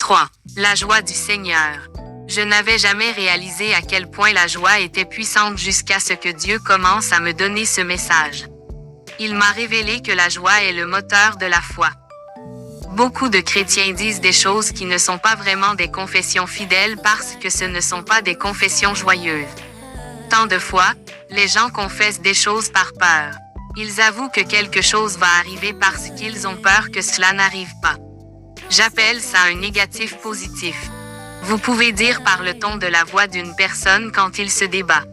3. La joie du Seigneur. Je n'avais jamais réalisé à quel point la joie était puissante jusqu'à ce que Dieu commence à me donner ce message. Il m'a révélé que la joie est le moteur de la foi. Beaucoup de chrétiens disent des choses qui ne sont pas vraiment des confessions fidèles parce que ce ne sont pas des confessions joyeuses. Tant de fois, les gens confessent des choses par peur. Ils avouent que quelque chose va arriver parce qu'ils ont peur que cela n'arrive pas. J'appelle ça un négatif positif. Vous pouvez dire par le ton de la voix d'une personne quand il se débat.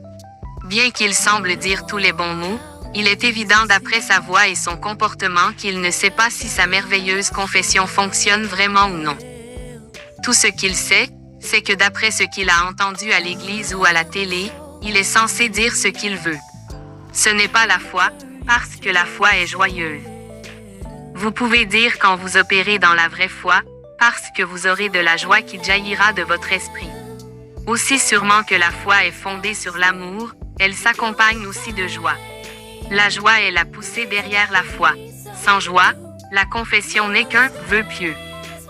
Bien qu'il semble dire tous les bons mots, il est évident d'après sa voix et son comportement qu'il ne sait pas si sa merveilleuse confession fonctionne vraiment ou non. Tout ce qu'il sait, c'est que d'après ce qu'il a entendu à l'église ou à la télé, il est censé dire ce qu'il veut. Ce n'est pas la foi, parce que la foi est joyeuse. Vous pouvez dire quand vous opérez dans la vraie foi, parce que vous aurez de la joie qui jaillira de votre esprit. Aussi sûrement que la foi est fondée sur l'amour, elle s'accompagne aussi de joie. La joie est la poussée derrière la foi. Sans joie, la confession n'est qu'un vœu pieux.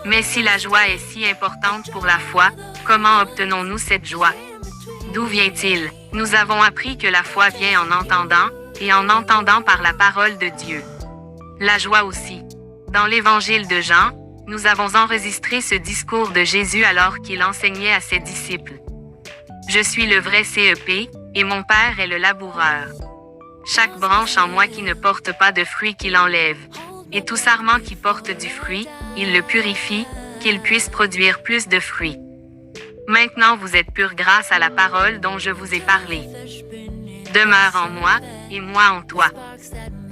Mais si la joie est si importante pour la foi, comment obtenons-nous cette joie? D'où vient-il? Nous avons appris que la foi vient en entendant, et en entendant par la parole de Dieu. La joie aussi. Dans l'évangile de Jean, nous avons enregistré ce discours de Jésus alors qu'il enseignait à ses disciples. Je suis le vrai CEP, et mon Père est le laboureur. Chaque branche en moi qui ne porte pas de fruit qu'il enlève. Et tout sarment qui porte du fruit, il le purifie, qu'il puisse produire plus de fruits. Maintenant vous êtes purs grâce à la parole dont je vous ai parlé. Demeure en moi, et moi en toi.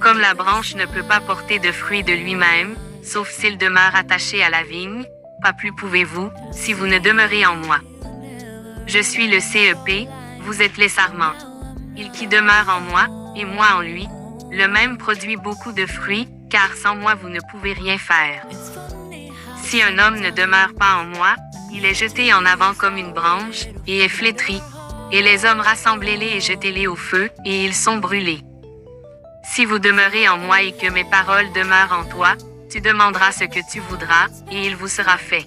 Comme la branche ne peut pas porter de fruits de lui-même, sauf s'il demeure attaché à la vigne, pas plus pouvez-vous, si vous ne demeurez en moi. Je suis le CEP, vous êtes les sarments. Il qui demeure en moi, et moi en lui, le même produit beaucoup de fruits, car sans moi vous ne pouvez rien faire. Si un homme ne demeure pas en moi, il est jeté en avant comme une branche, et est flétri, et les hommes rassemblez-les et jetez-les au feu, et ils sont brûlés. Si vous demeurez en moi et que mes paroles demeurent en toi, tu demanderas ce que tu voudras, et il vous sera fait.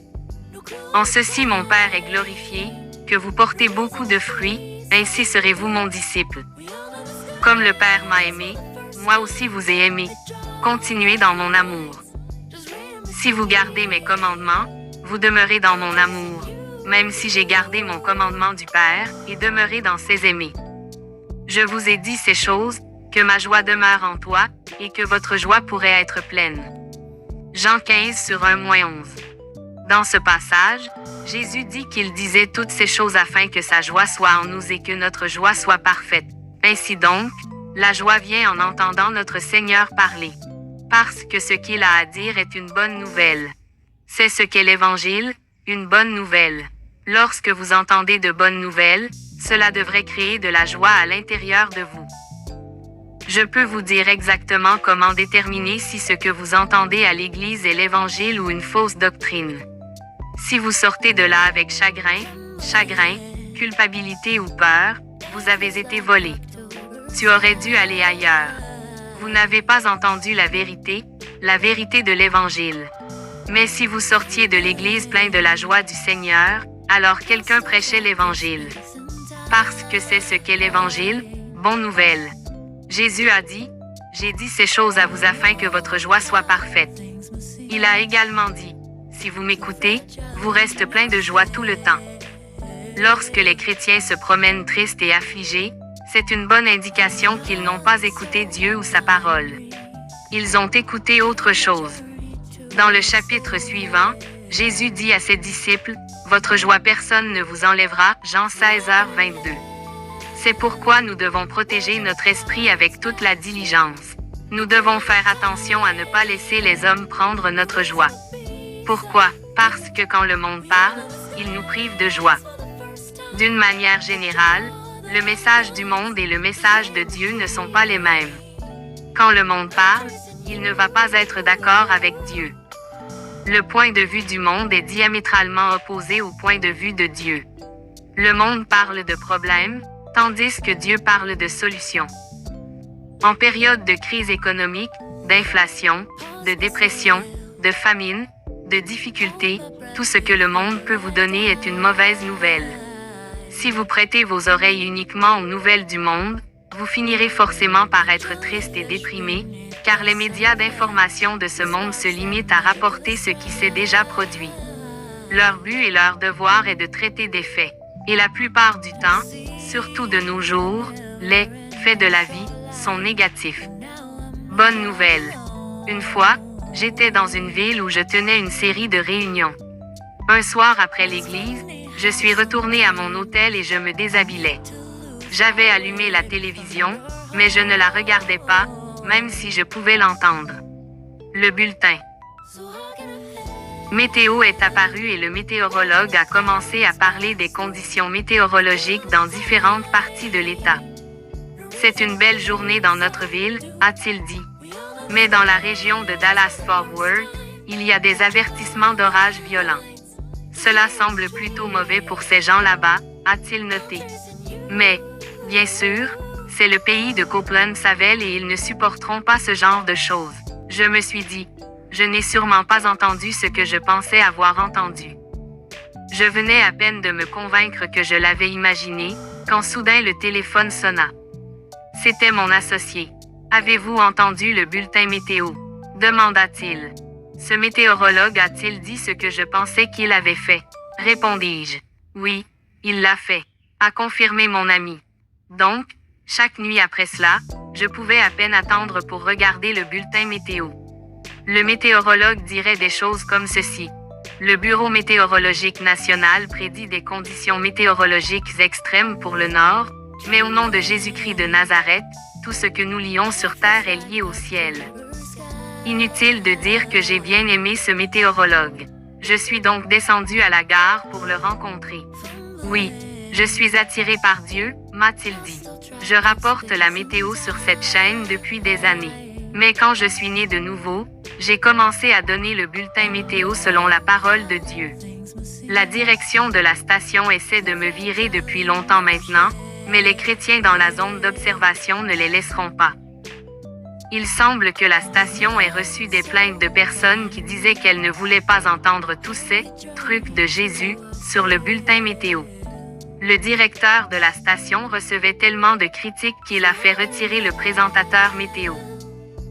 En ceci mon Père est glorifié, que vous portez beaucoup de fruits, ainsi serez-vous mon disciple. Comme le Père m'a aimé, moi aussi vous ai aimé. Continuez dans mon amour. Si vous gardez mes commandements, vous demeurez dans mon amour, même si j'ai gardé mon commandement du Père, et demeuré dans ses aimés. Je vous ai dit ces choses, que ma joie demeure en toi, et que votre joie pourrait être pleine. Jean 15 sur 1-11. Dans ce passage, Jésus dit qu'il disait toutes ces choses afin que sa joie soit en nous et que notre joie soit parfaite. Ainsi donc, la joie vient en entendant notre Seigneur parler. Parce que ce qu'il a à dire est une bonne nouvelle. C'est ce qu'est l'Évangile, une bonne nouvelle. Lorsque vous entendez de bonnes nouvelles, cela devrait créer de la joie à l'intérieur de vous. Je peux vous dire exactement comment déterminer si ce que vous entendez à l'Église est l'Évangile ou une fausse doctrine. Si vous sortez de là avec chagrin, culpabilité ou peur, vous avez été volé. Tu aurais dû aller ailleurs. Vous n'avez pas entendu la vérité de l'Évangile. Mais si vous sortiez de l'Église plein de la joie du Seigneur, alors quelqu'un prêchait l'Évangile. Parce que c'est ce qu'est l'Évangile, bonne nouvelle. Jésus a dit, « J'ai dit ces choses à vous afin que votre joie soit parfaite. » Il a également dit, « Si vous m'écoutez, vous restez plein de joie tout le temps. » Lorsque les chrétiens se promènent tristes et affligés, c'est une bonne indication qu'ils n'ont pas écouté Dieu ou sa parole. Ils ont écouté autre chose. Dans le chapitre suivant, Jésus dit à ses disciples, « Votre joie personne ne vous enlèvera. » Jean 16h22. C'est pourquoi nous devons protéger notre esprit avec toute la diligence. Nous devons faire attention à ne pas laisser les hommes prendre notre joie. Pourquoi? Parce que quand le monde parle, il nous prive de joie. D'une manière générale, le message du monde et le message de Dieu ne sont pas les mêmes. Quand le monde parle, il ne va pas être d'accord avec Dieu. Le point de vue du monde est diamétralement opposé au point de vue de Dieu. Le monde parle de problèmes, tandis que Dieu parle de solutions. En période de crise économique, d'inflation, de dépression, de famine, de difficultés, tout ce que le monde peut vous donner est une mauvaise nouvelle. Si vous prêtez vos oreilles uniquement aux nouvelles du monde, vous finirez forcément par être triste et déprimé, car les médias d'information de ce monde se limitent à rapporter ce qui s'est déjà produit. Leur but et leur devoir est de traiter des faits. Et la plupart du temps, surtout de nos jours, les faits de la vie sont négatifs. Bonne nouvelle. Une fois, j'étais dans une ville où je tenais une série de réunions. Un soir après l'église, je suis retournée à mon hôtel et je me déshabillais. J'avais allumé la télévision, mais je ne la regardais pas, même si je pouvais l'entendre. Le bulletin. Météo est apparu et le météorologue a commencé à parler des conditions météorologiques dans différentes parties de l'État. C'est une belle journée dans notre ville, a-t-il dit. Mais dans la région de Dallas-Fort Worth, il y a des avertissements d'orages violents. Cela semble plutôt mauvais pour ces gens là-bas, a-t-il noté. Mais, bien sûr, c'est le pays de Copeland-Savelle et ils ne supporteront pas ce genre de choses. Je me suis dit, je n'ai sûrement pas entendu ce que je pensais avoir entendu. Je venais à peine de me convaincre que je l'avais imaginé, quand soudain le téléphone sonna. C'était mon associé. « Avez-vous entendu le bulletin météo ?» demanda-t-il. « Ce météorologue a-t-il dit ce que je pensais qu'il avait fait ?» répondis-je. « Oui, il l'a fait », a confirmé mon ami. Donc, chaque nuit après cela, je pouvais à peine attendre pour regarder le bulletin météo. Le météorologue dirait des choses comme ceci. Le Bureau météorologique national prédit des conditions météorologiques extrêmes pour le Nord, mais au nom de Jésus-Christ de Nazareth, tout ce que nous lions sur terre est lié au ciel. Inutile de dire que j'ai bien aimé ce météorologue. Je suis donc descendu à la gare pour le rencontrer. Oui, je suis attiré par Dieu, m'a-t-il dit. Je rapporte la météo sur cette chaîne depuis des années. Mais quand je suis né de nouveau, j'ai commencé à donner le bulletin météo selon la parole de Dieu. La direction de la station essaie de me virer depuis longtemps maintenant, mais les chrétiens dans la zone d'observation ne les laisseront pas. Il semble que la station ait reçu des plaintes de personnes qui disaient qu'elles ne voulaient pas entendre tous ces trucs de Jésus sur le bulletin météo. Le directeur de la station recevait tellement de critiques qu'il a fait retirer le présentateur météo.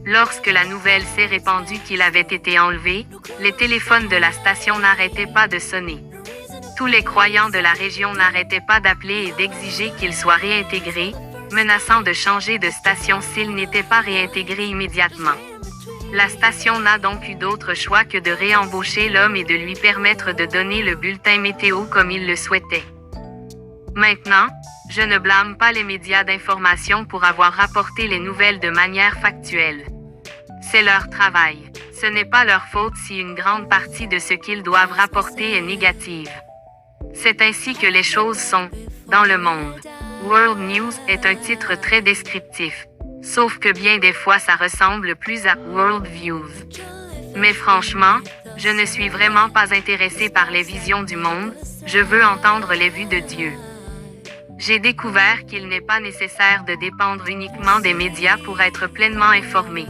Lorsque la nouvelle s'est répandue qu'il avait été enlevé, les téléphones de la station n'arrêtaient pas de sonner. Tous les croyants de la région n'arrêtaient pas d'appeler et d'exiger qu'il soit réintégré, menaçant de changer de station s'il n'était pas réintégré immédiatement. La station n'a donc eu d'autre choix que de réembaucher l'homme et de lui permettre de donner le bulletin météo comme il le souhaitait. Maintenant, je ne blâme pas les médias d'information pour avoir rapporté les nouvelles de manière factuelle. C'est leur travail. Ce n'est pas leur faute si une grande partie de ce qu'ils doivent rapporter est négative. C'est ainsi que les choses sont, dans le monde. World News est un titre très descriptif. Sauf que bien des fois ça ressemble plus à World Views. Mais franchement, je ne suis vraiment pas intéressé par les visions du monde, je veux entendre les vues de Dieu. J'ai découvert qu'il n'est pas nécessaire de dépendre uniquement des médias pour être pleinement informé.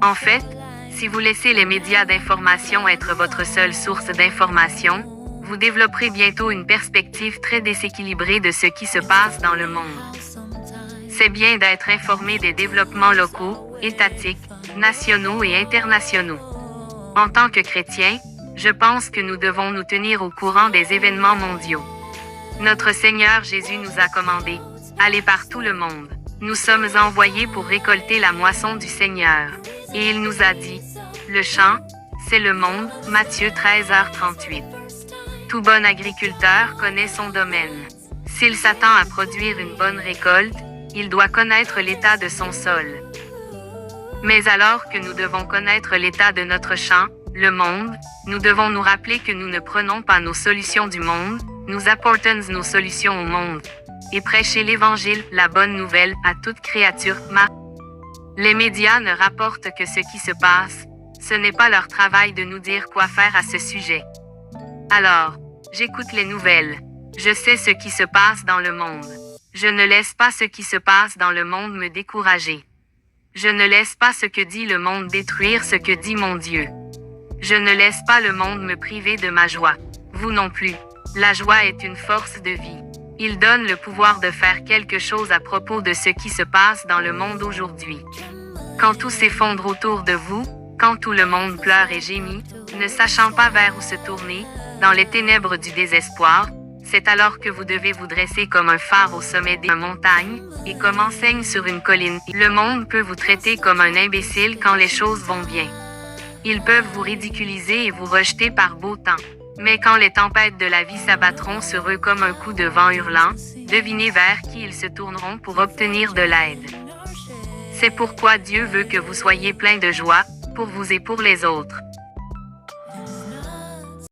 En fait, si vous laissez les médias d'information être votre seule source d'information, vous développerez bientôt une perspective très déséquilibrée de ce qui se passe dans le monde. C'est bien d'être informé des développements locaux, étatiques, nationaux et internationaux. En tant que chrétiens, je pense que nous devons nous tenir au courant des événements mondiaux. Notre Seigneur Jésus nous a commandé, allez par tout le monde. Nous sommes envoyés pour récolter la moisson du Seigneur. Et il nous a dit, le champ, c'est le monde, Matthieu 13h38. Tout bon agriculteur connaît son domaine. S'il s'attend à produire une bonne récolte, il doit connaître l'état de son sol. Mais alors que nous devons connaître l'état de notre champ, le monde, nous devons nous rappeler que nous ne prenons pas nos solutions du monde, nous apportons nos solutions au monde. Et prêcher l'Évangile, la bonne nouvelle, à toute créature. Les médias ne rapportent que ce qui se passe. Ce n'est pas leur travail de nous dire quoi faire à ce sujet. Alors, j'écoute les nouvelles. Je sais ce qui se passe dans le monde. Je ne laisse pas ce qui se passe dans le monde me décourager. Je ne laisse pas ce que dit le monde détruire ce que dit mon Dieu. Je ne laisse pas le monde me priver de ma joie. Vous non plus. La joie est une force de vie. Il donne le pouvoir de faire quelque chose à propos de ce qui se passe dans le monde aujourd'hui. Quand tout s'effondre autour de vous, quand tout le monde pleure et gémit, ne sachant pas vers où se tourner, dans les ténèbres du désespoir, c'est alors que vous devez vous dresser comme un phare au sommet des montagnes, et comme enseigne sur une colline. Le monde peut vous traiter comme un imbécile quand les choses vont bien. Ils peuvent vous ridiculiser et vous rejeter par beau temps. Mais quand les tempêtes de la vie s'abattront sur eux comme un coup de vent hurlant, devinez vers qui ils se tourneront pour obtenir de l'aide. C'est pourquoi Dieu veut que vous soyez plein de joie, pour vous et pour les autres.